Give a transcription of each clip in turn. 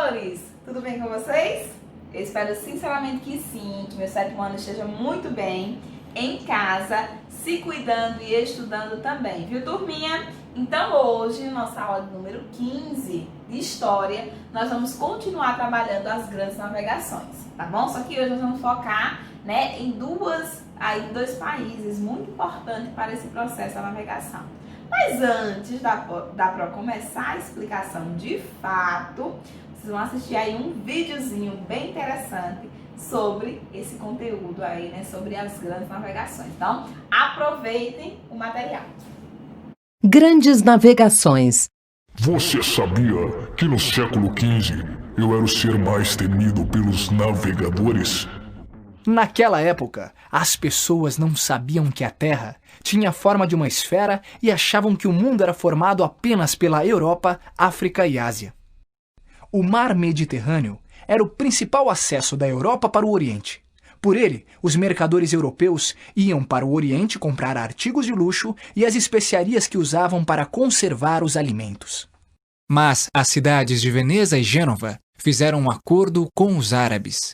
navegadores! Tudo bem com vocês? Eu espero sinceramente que sim, que meu 7º ano esteja muito bem, em casa, se cuidando e estudando também, viu, turminha? Então hoje, nossa aula número 15 de História, nós vamos continuar trabalhando as grandes navegações, tá bom? Só que hoje nós vamos focar, em dois países muito importantes para esse processo da navegação. Mas antes para começar a explicação de fato, vocês vão assistir aí um videozinho bem interessante sobre esse conteúdo aí, sobre as grandes navegações. Então, aproveitem o material. Grandes navegações. Você sabia que no século XV eu era o ser mais temido pelos navegadores? Naquela época, as pessoas não sabiam que a Terra tinha a forma de uma esfera e achavam que o mundo era formado apenas pela Europa, África e Ásia. O Mar Mediterrâneo era o principal acesso da Europa para o Oriente. Por ele, os mercadores europeus iam para o Oriente comprar artigos de luxo e as especiarias que usavam para conservar os alimentos. Mas as cidades de Veneza e Gênova fizeram um acordo com os árabes.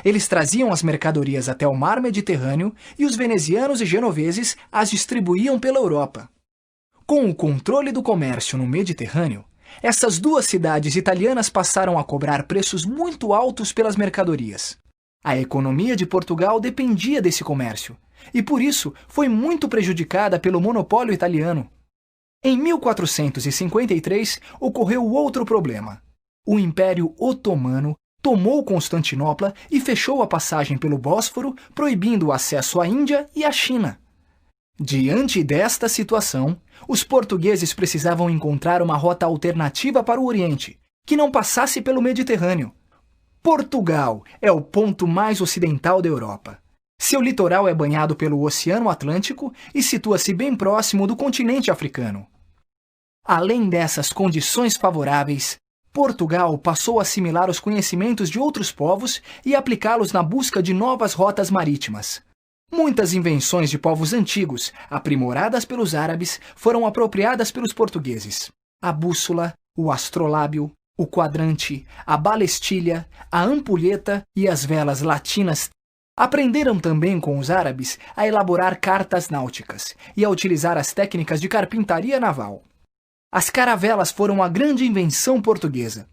Eles traziam as mercadorias até o Mar Mediterrâneo e os venezianos e genoveses as distribuíam pela Europa. Com o controle do comércio no Mediterrâneo, essas duas cidades italianas passaram a cobrar preços muito altos pelas mercadorias. A economia de Portugal dependia desse comércio e, por isso, foi muito prejudicada pelo monopólio italiano. Em 1453, ocorreu outro problema. O Império Otomano tomou Constantinopla e fechou a passagem pelo Bósforo, proibindo o acesso à Índia e à China. Diante desta situação, os portugueses precisavam encontrar uma rota alternativa para o Oriente, que não passasse pelo Mediterrâneo. Portugal é o ponto mais ocidental da Europa. Seu litoral é banhado pelo Oceano Atlântico e situa-se bem próximo do continente africano. Além dessas condições favoráveis, Portugal passou a assimilar os conhecimentos de outros povos e aplicá-los na busca de novas rotas marítimas. Muitas invenções de povos antigos, aprimoradas pelos árabes, foram apropriadas pelos portugueses. A bússola, o astrolábio, o quadrante, a balestilha, a ampulheta e as velas latinas. Aprenderam também com os árabes a elaborar cartas náuticas e a utilizar as técnicas de carpintaria naval. As caravelas foram a grande invenção portuguesa.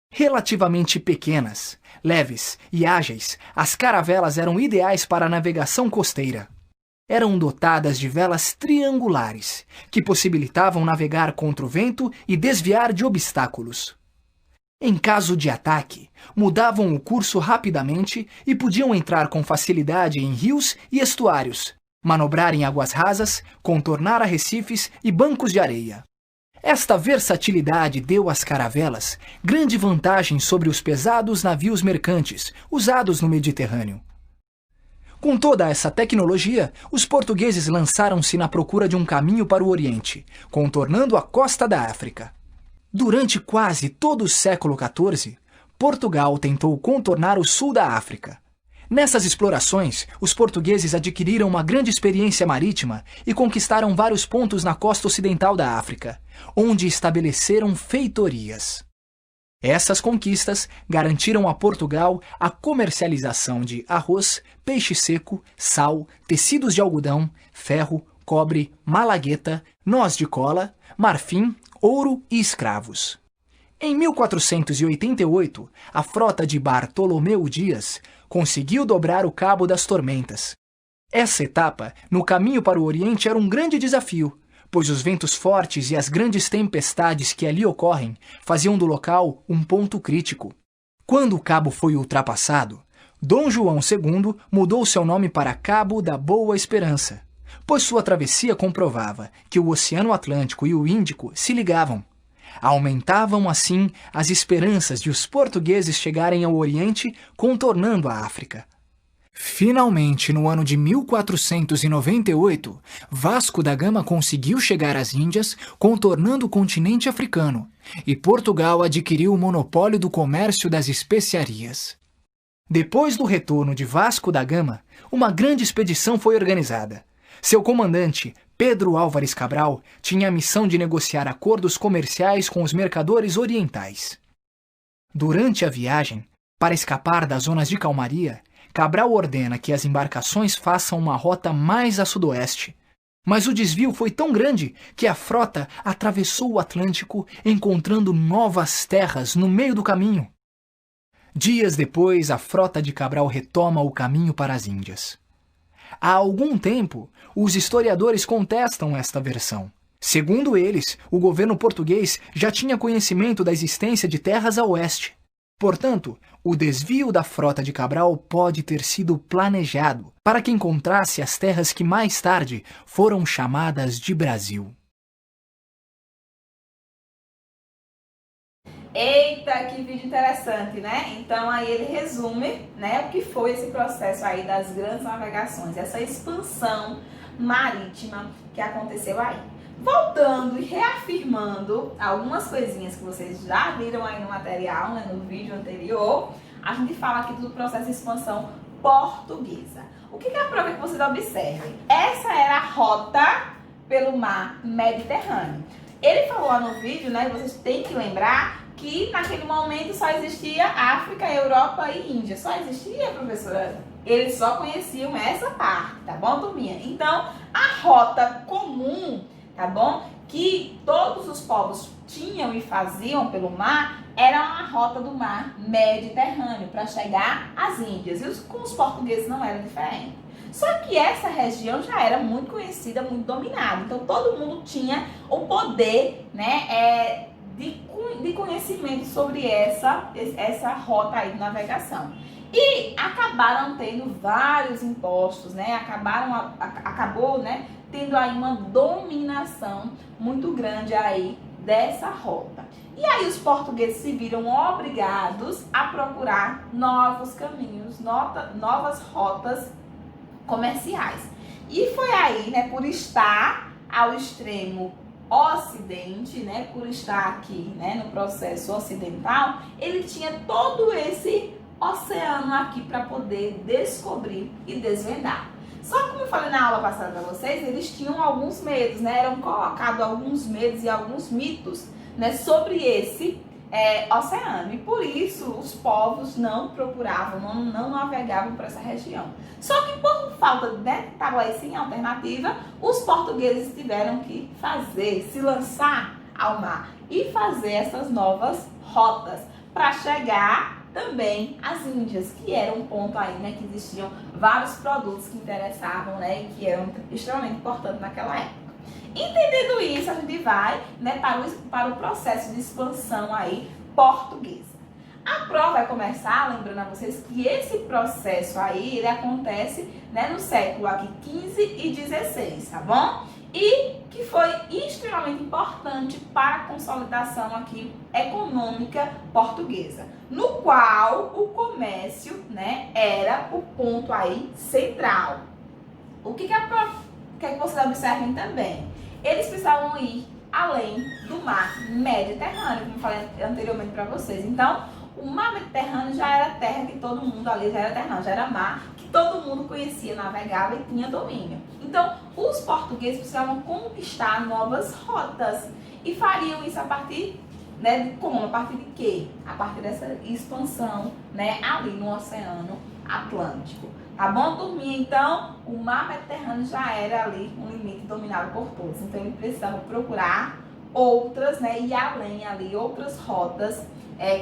Relativamente pequenas, leves e ágeis, as caravelas eram ideais para a navegação costeira. Eram dotadas de velas triangulares, que possibilitavam navegar contra o vento e desviar de obstáculos. Em caso de ataque, mudavam o curso rapidamente e podiam entrar com facilidade em rios e estuários, manobrar em águas rasas, contornar arrecifes e bancos de areia. Esta versatilidade deu às caravelas grande vantagem sobre os pesados navios mercantes usados no Mediterrâneo. Com toda essa tecnologia, os portugueses lançaram-se na procura de um caminho para o Oriente, contornando a costa da África. Durante quase todo o século XIV, Portugal tentou contornar o sul da África. Nessas explorações, os portugueses adquiriram uma grande experiência marítima e conquistaram vários pontos na costa ocidental da África, onde estabeleceram feitorias. Essas conquistas garantiram a Portugal a comercialização de arroz, peixe seco, sal, tecidos de algodão, ferro, cobre, malagueta, noz de cola, marfim, ouro e escravos. Em 1488, a frota de Bartolomeu Dias conseguiu dobrar o Cabo das Tormentas. Essa etapa, no caminho para o Oriente, era um grande desafio, pois os ventos fortes e as grandes tempestades que ali ocorrem faziam do local um ponto crítico. Quando o cabo foi ultrapassado, Dom João II mudou seu nome para Cabo da Boa Esperança, pois sua travessia comprovava que o Oceano Atlântico e o Índico se ligavam. Aumentavam, assim, as esperanças de os portugueses chegarem ao Oriente, contornando a África. Finalmente, no ano de 1498, Vasco da Gama conseguiu chegar às Índias, contornando o continente africano, e Portugal adquiriu o monopólio do comércio das especiarias. Depois do retorno de Vasco da Gama, uma grande expedição foi organizada. Seu comandante, Pedro Álvares Cabral, tinha a missão de negociar acordos comerciais com os mercadores orientais. Durante a viagem, para escapar das zonas de calmaria, Cabral ordena que as embarcações façam uma rota mais a sudoeste. Mas o desvio foi tão grande que a frota atravessou o Atlântico, encontrando novas terras no meio do caminho. Dias depois, a frota de Cabral retoma o caminho para as Índias. Há algum tempo, os historiadores contestam esta versão. Segundo eles, o governo português já tinha conhecimento da existência de terras a oeste. Portanto, o desvio da frota de Cabral pode ter sido planejado para que encontrasse as terras que mais tarde foram chamadas de Brasil. Eita, que vídeo interessante, né? Então aí ele resume, né, o que foi esse processo aí das grandes navegações, essa expansão marítima que aconteceu aí. Voltando e reafirmando algumas coisinhas que vocês já viram aí no material, né, no vídeo anterior, a gente fala aqui do processo de expansão portuguesa. O que é a prova que vocês observem? Essa era a rota pelo mar Mediterrâneo. Ele falou lá no vídeo, né, vocês têm que lembrar que naquele momento só existia África, Europa e Índia. Só existia, professora? Eles só conheciam essa parte, tá bom, turminha? Então, a rota comum, tá bom, que todos os povos tinham e faziam pelo mar, era a rota do mar Mediterrâneo, para chegar às Índias. E com os portugueses não era diferente. Só que essa região já era muito conhecida, muito dominada. Então, todo mundo tinha o poder, né, de conhecimento sobre essa rota aí de navegação. E acabaram tendo vários impostos, né? Acabou, né, tendo aí uma dominação muito grande aí dessa rota. E aí os portugueses se viram obrigados a procurar novos caminhos, novas rotas comerciais. E foi aí, né, por estar ao extremo ocidente, né, por estar aqui, né, no processo ocidental, ele tinha todo esse oceano aqui para poder descobrir e desvendar. Só que, como eu falei na aula passada para vocês, eles tinham alguns medos, né, eram colocados alguns medos e alguns mitos, né, sobre esse oceano. E por isso os povos não procuravam, não navegavam para essa região. Só que por falta de, né, estava aí sem alternativa, os portugueses tiveram que se lançar ao mar e fazer essas novas rotas para chegar também às Índias, que era um ponto aí, né, que existiam vários produtos que interessavam, né, e que eram extremamente importantes naquela época. Entendendo isso, a gente vai, né, para o processo de expansão aí portuguesa. A prova vai começar, lembrando a vocês que esse processo aí, ele acontece, né, no século aqui 15 e 16, tá bom? E que foi extremamente importante para a consolidação aqui econômica portuguesa, no qual o comércio, né, era o ponto aí central. O que vocês observem também? Eles precisavam ir além do mar Mediterrâneo, como falei anteriormente para vocês. Então, o mar Mediterrâneo já era terra que todo mundo ali, já era mar que todo mundo conhecia, navegava e tinha domínio. Então, os portugueses precisavam conquistar novas rotas e fariam isso a partir, né, de como? A partir de quê? A partir dessa expansão, né, ali no Oceano Atlântico. Tá bom, turminha? Então, o mar Mediterrâneo já era ali um limite dominado por todos. Então, ele precisava procurar outras, né, e além ali, outras rotas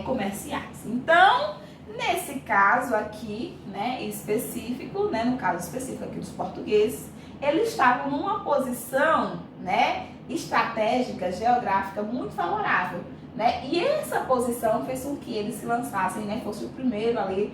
comerciais. Então, nesse caso aqui, né, específico, né, no caso específico aqui dos portugueses, eles estavam numa posição, né, estratégica, geográfica muito favorável, né, e essa posição fez com que eles se lançassem, né, fosse o primeiro ali,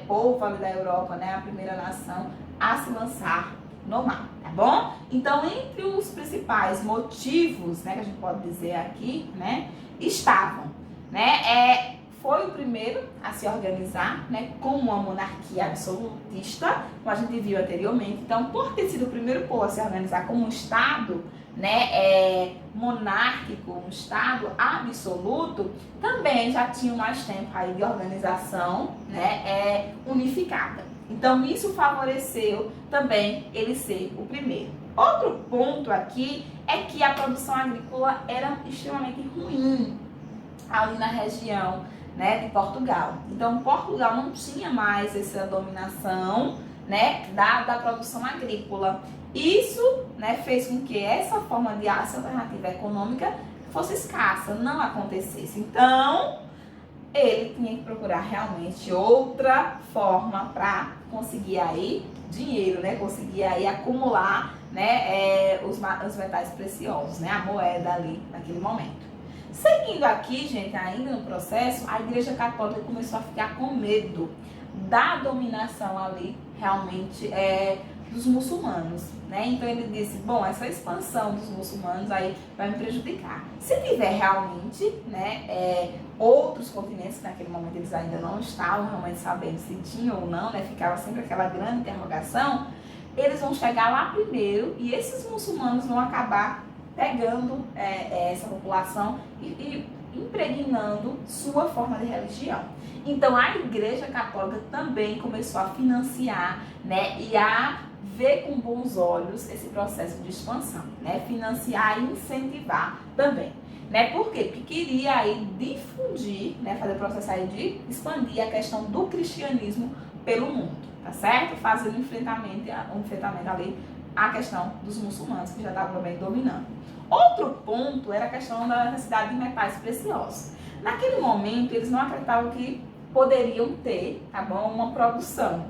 povo ali da Europa, né, a primeira nação a se lançar no mar, tá bom? Então, entre os principais motivos, né, que a gente pode dizer aqui, né, estavam, né, foi o primeiro a se organizar, né, como uma monarquia absolutista, como a gente viu anteriormente. Então, por ter sido o primeiro povo a se organizar como um Estado, né, monárquico, um Estado absoluto, também já tinha mais tempo aí de organização, né, unificada. Então, isso favoreceu também ele ser o primeiro. Outro ponto aqui é que a produção agrícola era extremamente ruim ali na região, né, de Portugal. Então, Portugal não tinha mais essa dominação, né, da produção agrícola. Isso, né, fez com que essa forma de essa alternativa econômica fosse escassa, não acontecesse. Então, ele tinha que procurar realmente outra forma para conseguir aí dinheiro, né, conseguir aí acumular, né, os metais preciosos, né, a moeda ali naquele momento. Seguindo aqui, gente, ainda no processo, a Igreja Católica começou a ficar com medo da dominação ali, realmente, dos muçulmanos, né? Então ele disse, bom, essa expansão dos muçulmanos aí vai me prejudicar. Se tiver realmente, né, outros continentes, que naquele momento eles ainda não estavam realmente sabendo se tinham ou não, né? Ficava sempre aquela grande interrogação, eles vão chegar lá primeiro e esses muçulmanos vão acabar pegando essa população e impregnando sua forma de religião. Então a Igreja Católica também começou a financiar, né, e a ver com bons olhos esse processo de expansão, né, financiar e incentivar também, né, por quê? Porque queria aí difundir, né, fazer o processo aí de expandir a questão do cristianismo pelo mundo, tá certo? Fazer um enfrentamento ali a questão dos muçulmanos que já estavam também dominando. Outro ponto era a questão da necessidade de metais preciosos. Naquele momento, eles não acreditavam que poderiam ter, tá bom, uma produção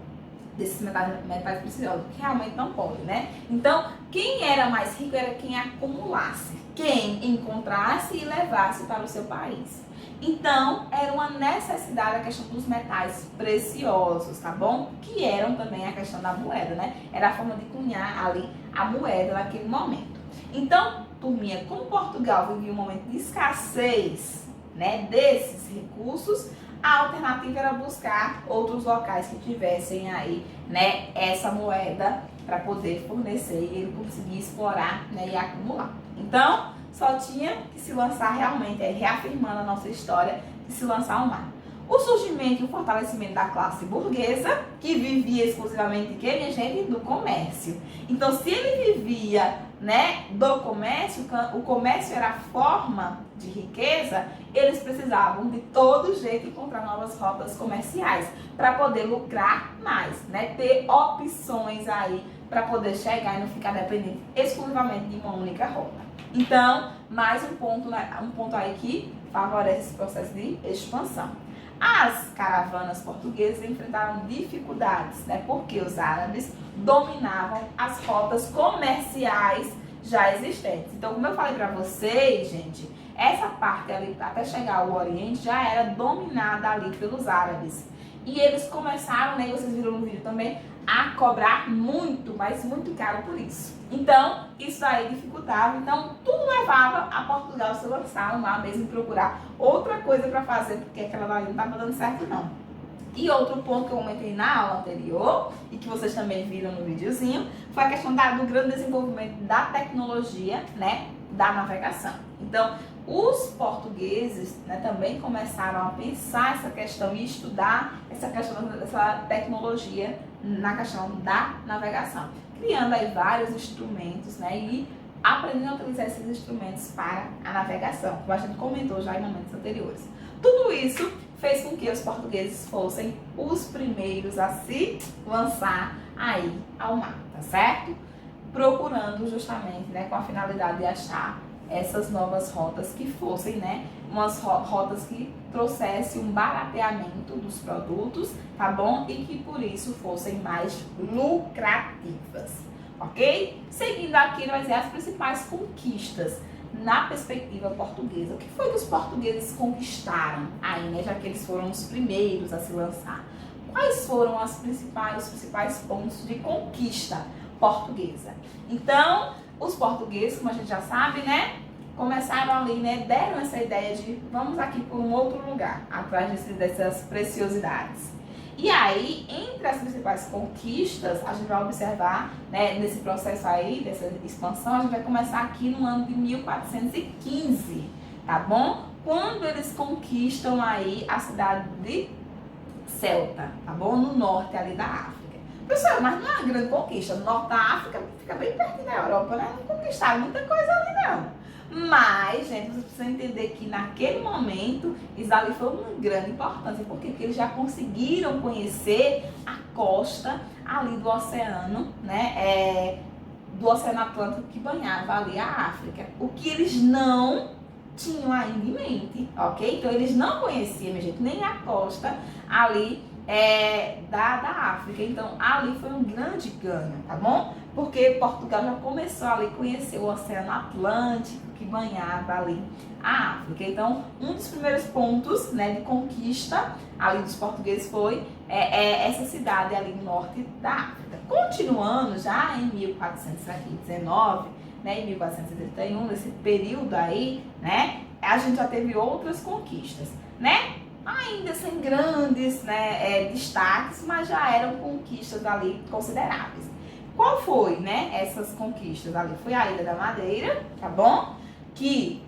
desses metais preciosos, que realmente não pode, né? Então, quem era mais rico era quem acumulasse, quem encontrasse e levasse para o seu país. Então, era uma necessidade a questão dos metais preciosos, tá bom? Que eram também a questão da moeda, né? Era a forma de cunhar ali a moeda naquele momento. Então, turminha, como Portugal vivia um momento de escassez, né, desses recursos, a alternativa era buscar outros locais que tivessem aí, né, essa moeda para poder fornecer e ele conseguir explorar, né, e acumular. Então, só tinha que se lançar realmente, reafirmando a nossa história, de se lançar ao mar. O surgimento e o fortalecimento da classe burguesa, que vivia exclusivamente, que, minha gente, do comércio. Então, se ele vivia, né, do comércio, o comércio era a forma de riqueza, eles precisavam de todo jeito encontrar novas rotas comerciais para poder lucrar mais, né, ter opções aí para poder chegar e não ficar dependente exclusivamente de uma única rota. Então, mais um ponto aí que favorece esse processo de expansão. As caravanas portuguesas enfrentaram dificuldades, né, porque os árabes dominavam as rotas comerciais já existentes. Então, como eu falei para vocês, gente, essa parte ali, até chegar ao Oriente, já era dominada ali pelos árabes. E eles começaram, né, vocês viram no vídeo também, a cobrar muito, mas muito caro por isso. Então, isso aí dificultava. Então, tudo levava a Portugal se lançar no mar mesmo e procurar outra coisa para fazer, porque aquela dali não estava dando certo, não. E outro ponto que eu comentei na aula anterior, e que vocês também viram no videozinho, foi a questão do grande desenvolvimento da tecnologia, né, da navegação. Então, os portugueses, né, também começaram a pensar essa questão e estudar essa questão dessa tecnologia na questão da navegação, criando aí vários instrumentos, né, e aprendendo a utilizar esses instrumentos para a navegação, como a gente comentou já em momentos anteriores. Tudo isso fez com que os portugueses fossem os primeiros a se lançar aí ao mar, tá certo? Procurando justamente, né, com a finalidade de achar essas novas rotas que fossem, né, umas rotas que trouxessem um barateamento dos produtos, tá bom? E que por isso fossem mais lucrativas, ok? Seguindo aqui, vai ser as principais conquistas na perspectiva portuguesa. O que foi que os portugueses conquistaram aí, né, já que eles foram os primeiros a se lançar? Quais foram os principais pontos de conquista portuguesa? Então, os portugueses, como a gente já sabe, né, começaram ali, né, deram essa ideia de vamos aqui por um outro lugar, atrás dessas preciosidades. E aí, entre as principais conquistas, a gente vai observar, né, nesse processo aí, dessa expansão, a gente vai começar aqui no ano de 1415, tá bom? Quando eles conquistam aí a cidade de Ceuta, tá bom? No norte ali da África. Pessoal, mas não é uma grande conquista. No norte da África fica bem perto da Europa, né? Não conquistaram muita coisa ali, não. Mas, gente, vocês precisam entender que naquele momento isso ali foi uma grande importância. Por quê? Porque eles já conseguiram conhecer a costa ali do oceano, né? Do Oceano Atlântico que banhava ali a África. O que eles não tinham ainda em mente, ok? Então eles não conheciam, minha gente, nem a costa ali da África. Então ali foi um grande ganho, tá bom? Porque Portugal já começou ali a conhecer o Oceano Atlântico que banhava ali a África. Então um dos primeiros pontos, né, de conquista ali dos portugueses foi essa cidade ali no norte da África. Continuando já em 1419, né, em 1431, nesse período aí, né, a gente já teve outras conquistas, né, ainda sem grandes, né, destaques, mas já eram conquistas ali consideráveis. Qual foi, né, essas conquistas ali? Foi a Ilha da Madeira, tá bom? Que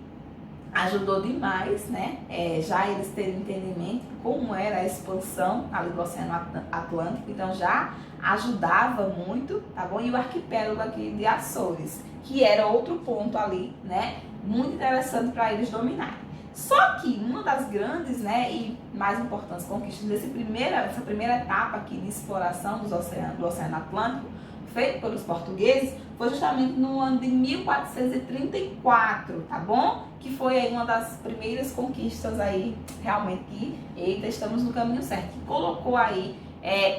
ajudou demais, né, já eles terem entendimento de como era a expansão ali do Oceano Atlântico, então já ajudava muito, tá bom? E o arquipélago aqui de Açores, que era outro ponto ali, né, muito interessante para eles dominarem. Só que uma das grandes, né, e mais importantes conquistas dessa primeira etapa aqui de exploração do Oceano Atlântico, feito pelos portugueses, foi justamente no ano de 1434, tá bom? Que foi aí uma das primeiras conquistas aí, realmente, que, eita, estamos no caminho certo, que colocou aí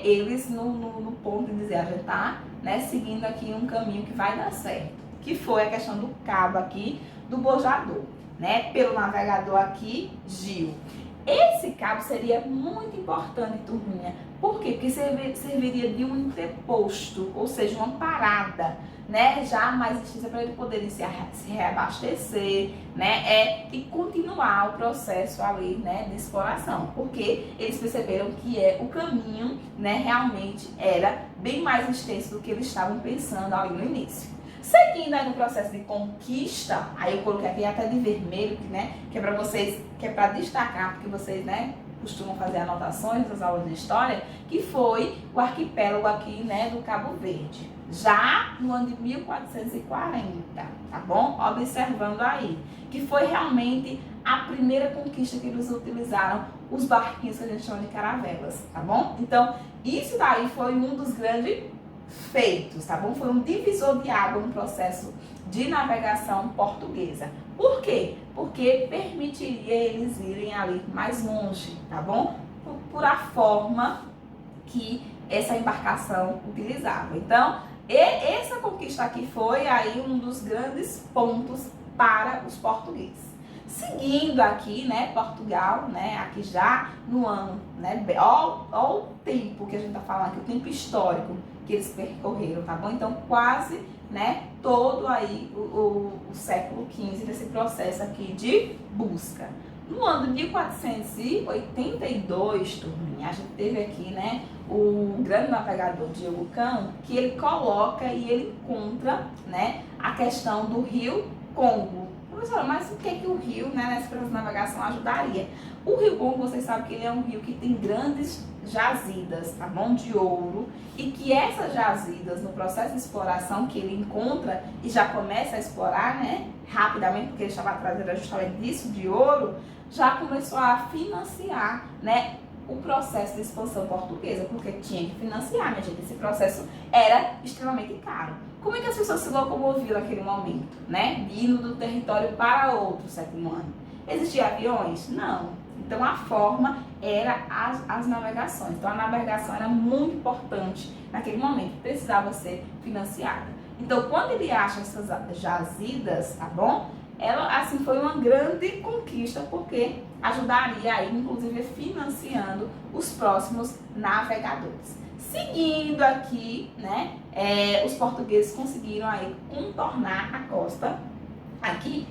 eles no ponto de dizer, a gente tá, né, seguindo aqui um caminho que vai dar certo, que foi a questão do cabo aqui, do bojador, né, pelo navegador aqui, Gil. Esse cabo seria muito importante, turminha. Por quê? Porque serviria de um interposto, ou seja, uma parada, né, já mais extensa para eles poderem se reabastecer, né, e continuar o processo ali, né, de exploração, porque eles perceberam que o caminho, né, realmente era bem mais extenso do que eles estavam pensando ali no início. Seguindo aí no processo de conquista, aí eu coloquei aqui até de vermelho, né, que é para vocês, que é para destacar, porque vocês, né, costumam fazer anotações nas aulas de história, que foi o arquipélago aqui, né, do Cabo Verde, já no ano de 1440, tá bom? Observando aí, que foi realmente a primeira conquista que eles utilizaram os barquinhos que a gente chama de caravelas, tá bom? Então, isso daí foi um dos grandes feitos, tá bom? Foi um divisor de água no processo de navegação portuguesa. Por quê? Porque permitiria eles irem ali mais longe, tá bom? Por a forma que essa embarcação utilizava. Então, essa conquista aqui foi aí um dos grandes pontos para os portugueses. Seguindo aqui, né, Portugal, né, aqui já no ano, né, ó o tempo que a gente tá falando aqui, o tempo histórico que eles percorreram, tá bom? Então, quase, né, todo aí o século XV nesse processo aqui de busca. No ano de 1482, turminha, a gente teve aqui, né, o grande navegador Diogo Cão, que ele coloca e ele encontra, né, a questão do rio Congo. Professora, mas o que o rio, né, nessa navegação ajudaria? O rio Congo, vocês sabem que ele é um rio que tem grandes jazidas, tá bom, de ouro, e que essas jazidas, no processo de exploração que ele encontra e já começa a explorar, né, rapidamente, porque ele estava atrás justamente disso, de ouro, já começou a financiar, né, o processo de expansão portuguesa, porque tinha que financiar, minha gente, esse processo era extremamente caro. Como é que as pessoas se locomoviam naquele momento, né, indo do território para outro século ano? Existiam aviões? Não. Então a forma era as navegações. Então a navegação era muito importante naquele momento, precisava ser financiada. Então quando ele acha essas jazidas, tá bom? Ela, assim, foi uma grande conquista, porque ajudaria aí, inclusive, financiando os próximos navegadores. Seguindo aqui, né, os portugueses conseguiram aí contornar a costa aqui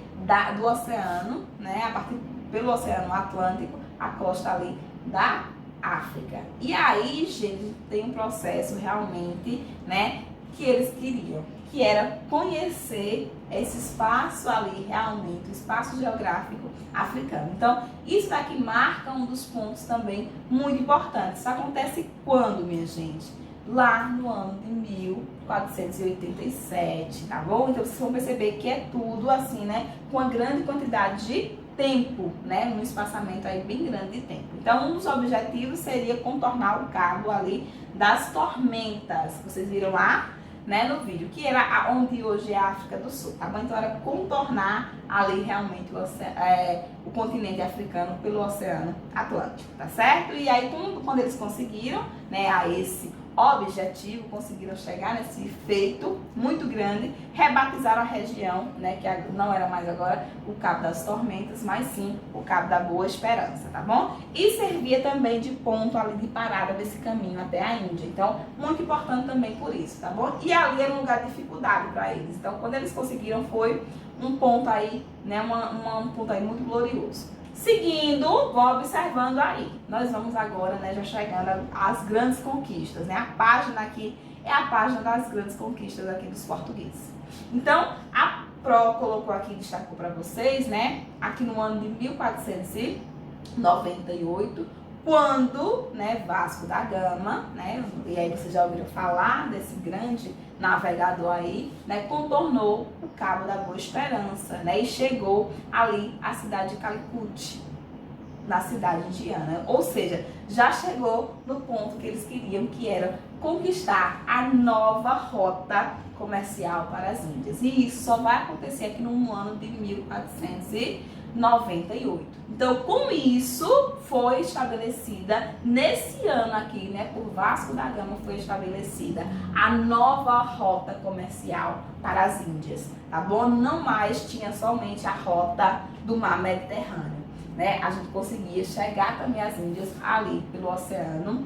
do oceano, né, a partir pelo Oceano Atlântico, a costa ali da África. E aí, gente, tem um processo realmente, né, que eles queriam, que era conhecer esse espaço ali, realmente, o espaço geográfico africano. Então, isso daqui marca um dos pontos também muito importantes. Isso acontece quando, minha gente? lá no ano de 1487, tá bom? Então vocês vão perceber que é tudo assim, né, com uma grande quantidade de tempo, né, um espaçamento aí bem grande de tempo. Então um dos objetivos seria contornar o cabo ali das tormentas, vocês viram lá, né, no vídeo, que era onde hoje é a África do Sul, tá bom? Então era contornar ali realmente o continente africano pelo Oceano Atlântico, tá certo? E aí quando eles conseguiram, né, a esse objetivo, conseguiram chegar nesse feito muito grande, rebatizaram a região, né, que não era mais agora o Cabo das Tormentas, mas sim o Cabo da Boa Esperança, tá bom? E servia também de ponto ali de parada desse caminho até a Índia, então muito importante também por isso, tá bom? E ali era um lugar de dificuldade para eles, então quando eles conseguiram foi um ponto aí, né, um ponto aí muito glorioso. Seguindo, vou observando aí. Nós vamos agora, né, já chegando às grandes conquistas, né? A página aqui é a página das grandes conquistas aqui dos portugueses. Então, a Pro colocou aqui, destacou para vocês, né? Aqui no ano de 1498, quando, né, Vasco da Gama, né? E aí vocês já ouviram falar desse grande navegador aí, né, contornou o Cabo da Boa Esperança, né, e chegou ali à cidade de Calicut, na cidade indiana. Ou seja, já chegou no ponto que eles queriam, que era conquistar a nova rota comercial para as Índias. E isso só vai acontecer aqui no ano de 1498. Então, com isso, foi estabelecida, nesse ano aqui, né, por Vasco da Gama, foi estabelecida a nova rota comercial para as Índias, tá bom? Não mais tinha somente a rota do mar Mediterrâneo, né? A gente conseguia chegar também às Índias ali pelo Oceano,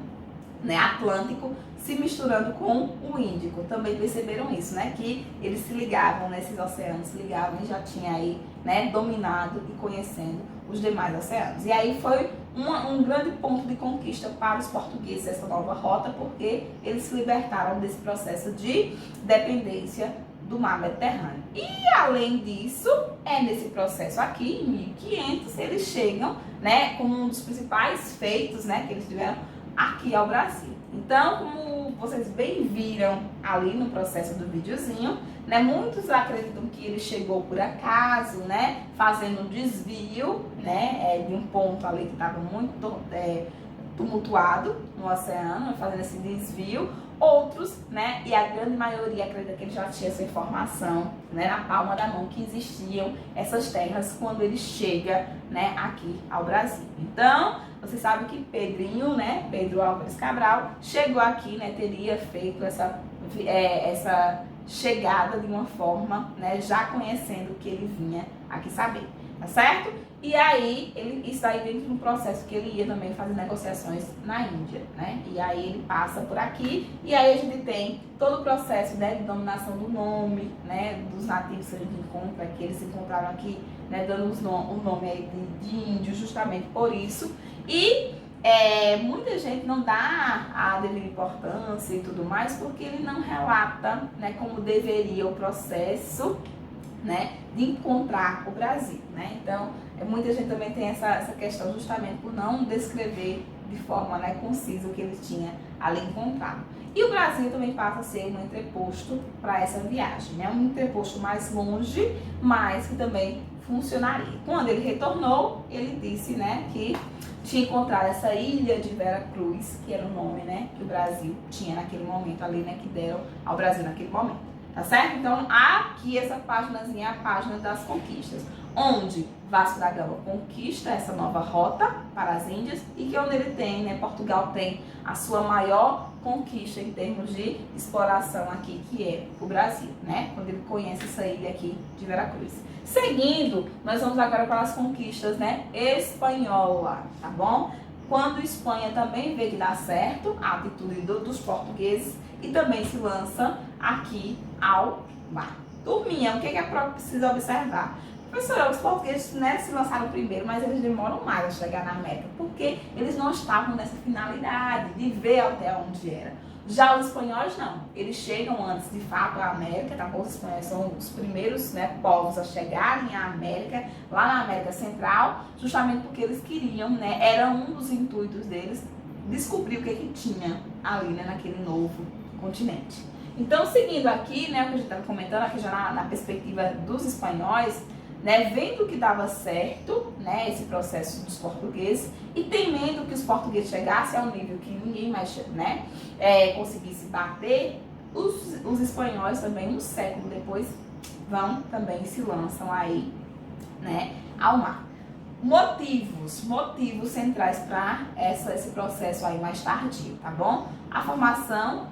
né, Atlântico, se misturando com o Índico. Também perceberam isso, né? Que eles se ligavam, nesses oceanos se ligavam e já tinha aí, né, dominado e conhecendo os demais oceanos. E aí foi um grande ponto de conquista para os portugueses essa nova rota, porque eles se libertaram desse processo de dependência do mar Mediterrâneo. E além disso, nesse processo aqui, em 1500, eles chegam, né, como um dos principais feitos, né, que eles tiveram aqui ao Brasil. Então, como vocês bem viram ali no processo do videozinho, né, muitos acreditam que ele chegou por acaso, né, fazendo um desvio, né, de um ponto ali que estava muito tumultuado no oceano, fazendo esse desvio. Outros, né, e a grande maioria acredita que ele já tinha essa informação, né, na palma da mão, que existiam essas terras quando ele chega, né, aqui ao Brasil. Então, você sabe que Pedrinho, né, Pedro Álvares Cabral, chegou aqui, né, teria feito essa chegada de uma forma, né, já conhecendo o que ele vinha aqui saber, tá certo? E aí, isso aí dentro de um processo que ele ia também fazer negociações na Índia, né? E aí ele passa por aqui, e aí a gente tem todo o processo, né, de dominação do nome, né, dos nativos que a gente encontra, que eles se encontraram aqui, né, dando o nome aí de índio justamente por isso. E muita gente não dá a devida importância e tudo mais, porque ele não relata, né, como deveria o processo, né, de encontrar o Brasil, né? Então, muita gente também tem essa questão justamente por não descrever de forma, né, concisa o que ele tinha ali encontrado. E o Brasil também passa a ser um entreposto para essa viagem, né? Um entreposto mais longe, mas que também funcionaria. Quando ele retornou, ele disse, né, que tinha encontrado essa ilha de Vera Cruz, que era o nome, né, que o Brasil tinha naquele momento ali, né, que deram ao Brasil naquele momento. Tá certo? Então, aqui essa páginazinha é a página das conquistas, onde Vasco da Gama conquista essa nova rota para as Índias e que onde ele tem, né, Portugal tem a sua maior conquista em termos de exploração aqui, que é o Brasil, né? Quando ele conhece essa ilha aqui de Veracruz. Seguindo, nós vamos agora para as conquistas, né, espanhola, tá bom? Quando a Espanha também vê que dá certo a atitude dos portugueses e também se lança aqui ao mar. Turminha, o que a prova precisa observar? Professora, os portugueses, né, se lançaram primeiro, mas eles demoram mais a chegar na meta, porque eles não estavam nessa finalidade de ver até onde era. Já os espanhóis não, eles chegam antes de fato à América, tá bom? Os espanhóis são os primeiros, né, povos a chegarem à América, lá na América Central, justamente porque eles queriam, né, era um dos intuitos deles, descobrir o que tinha ali, né, naquele novo continente. Então, seguindo aqui, né, o que a gente estava comentando aqui já na perspectiva dos espanhóis, né, vendo que dava certo, né, esse processo dos portugueses e temendo que os portugueses chegassem ao nível que ninguém mais, né, conseguisse bater, os espanhóis também, um século depois, vão também se lançam aí, né, ao mar. Motivos centrais para esse processo aí mais tardio, tá bom? A formação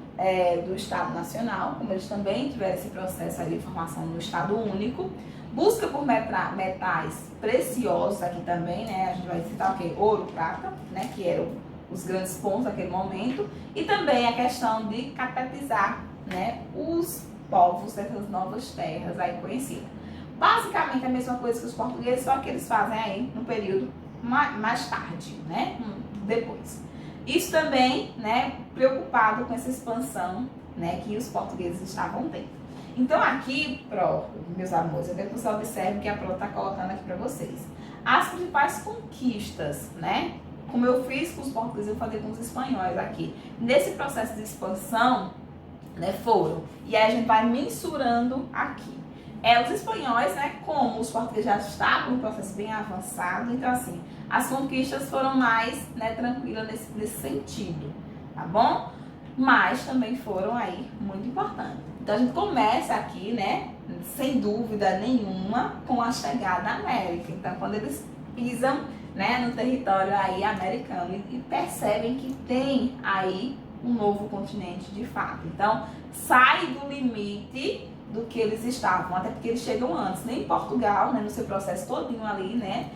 do Estado Nacional, como eles também tiveram esse processo aí de formação no Estado Único, busca por metais preciosos aqui também, né? A gente vai citar o quê? Ouro, prata, né? Que eram os grandes pontos naquele momento, e também a questão de catequizar, né, os povos dessas novas terras aí conhecidas. Basicamente a mesma coisa que os portugueses, só que eles fazem aí no período mais tarde, né, depois. Isso também, né, preocupado com essa expansão, né, que os portugueses estavam tendo. Então aqui, meus amores, eu quero que você observe o que a Pro está colocando aqui para vocês. As principais conquistas, né, como eu fiz com os portugueses, eu falei com os espanhóis aqui. Nesse processo de expansão, né, foram. E aí a gente vai mensurando aqui. Os espanhóis, né, como os portugueses já estavam no processo bem avançado, então assim, as conquistas foram mais, né, tranquilas nesse sentido, tá bom? Mas também foram aí muito importantes. Então a gente começa aqui, né, sem dúvida nenhuma, com a chegada da América. Então quando eles pisam, né, no território aí americano e percebem que tem aí um novo continente de fato. Então sai do limite do que eles estavam, até porque eles chegam antes, nem Portugal, né, no seu processo todinho ali, né,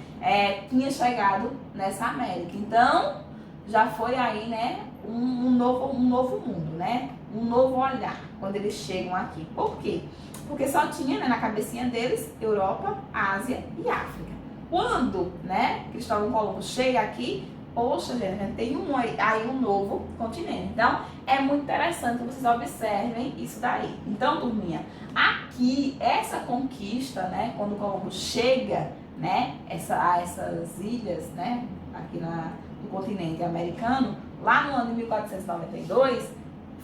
tinha chegado nessa América. Então já foi aí, né, um novo mundo, né, um novo olhar quando eles chegam aqui. Por quê? Porque só tinha, né, na cabecinha deles Europa, Ásia e África. Quando, né, Cristóvão Colombo chega aqui, poxa, gente, tem aí um novo continente. Então, é muito interessante que vocês observem isso daí. Então, turminha, aqui, essa conquista, né, quando Colombo chega, né, a essas ilhas, né, aqui no continente americano, lá no ano de 1492,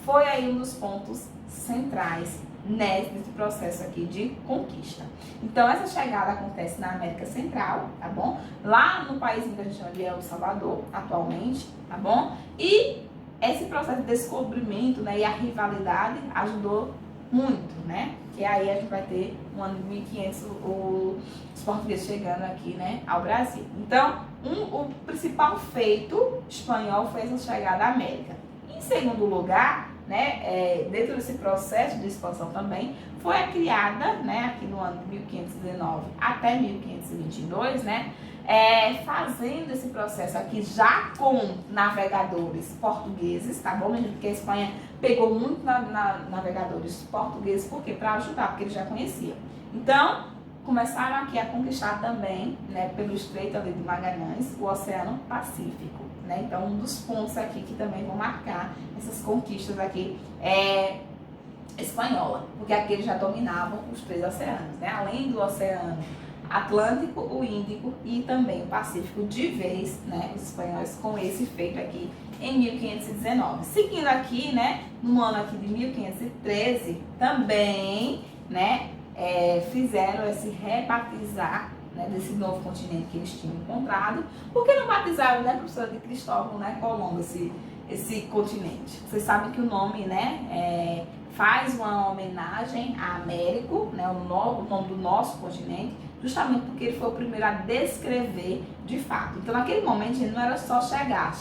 foi aí um dos pontos centrais nesse processo aqui de conquista. Então, essa chegada acontece na América Central, tá bom? Lá no país que a gente chama de El Salvador, atualmente, tá bom? E esse processo de descobrimento, né, e a rivalidade ajudou muito, né? Que aí a gente vai ter no ano de 1500 os portugueses chegando aqui, né, ao Brasil. Então, o principal feito espanhol foi essa chegada à América. Em segundo lugar, né, dentro desse processo de expansão também, foi criada, né, aqui no ano de 1519 até 1522, né, fazendo esse processo aqui já com navegadores portugueses, tá bom, porque a Espanha pegou muito navegadores portugueses, por quê? Para ajudar, porque eles já conheciam. Então, começaram aqui a conquistar também, né, pelo Estreito ali de Magalhães, o Oceano Pacífico, né? Então, um dos pontos aqui que também vão marcar essas conquistas aqui espanhola, porque aqui eles já dominavam os 3 oceanos, né? Além do Oceano Atlântico, o Índico e também o Pacífico de vez, né? Os espanhóis com esse feito aqui em 1519. Seguindo aqui, né? No ano aqui de 1513, também, né? Fizeram esse rebatizar, né, desse novo continente que eles tinham encontrado. Por que não batizaram, né, professora de Cristóvão, né, Colombo, esse continente? Vocês sabem que o nome, né, faz uma homenagem a Américo, né, o nome do nosso continente, justamente porque ele foi o primeiro a descrever de fato. Então, naquele momento, gente, não era só chegar,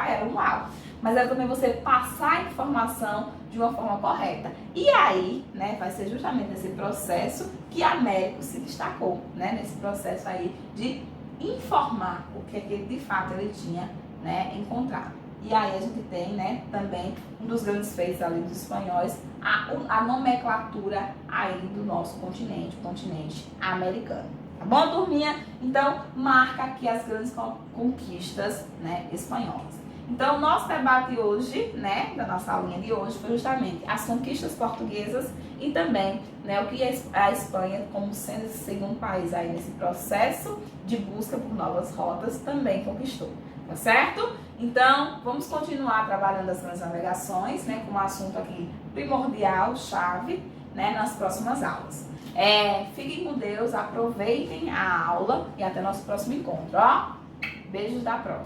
era um alvo, mas era também você passar a informação de uma forma correta. E aí, né, vai ser justamente nesse processo que Américo se destacou, né, nesse processo aí de informar o que de fato ele tinha, né, encontrado. E aí a gente tem, né, também um dos grandes feitos ali dos espanhóis, a nomenclatura aí do nosso continente, o continente americano. Tá bom, turminha? Então, marca aqui as grandes conquistas, né, espanholas. Então, o nosso debate hoje, né, da nossa aulinha de hoje, foi justamente as conquistas portuguesas e também, né, o que a Espanha, como sendo esse segundo país aí nesse processo de busca por novas rotas, também conquistou, tá certo? Então, vamos continuar trabalhando as grandes navegações, né, como assunto aqui primordial, chave, né, nas próximas aulas. Fiquem com Deus, aproveitem a aula e até nosso próximo encontro, ó. Beijos da prova.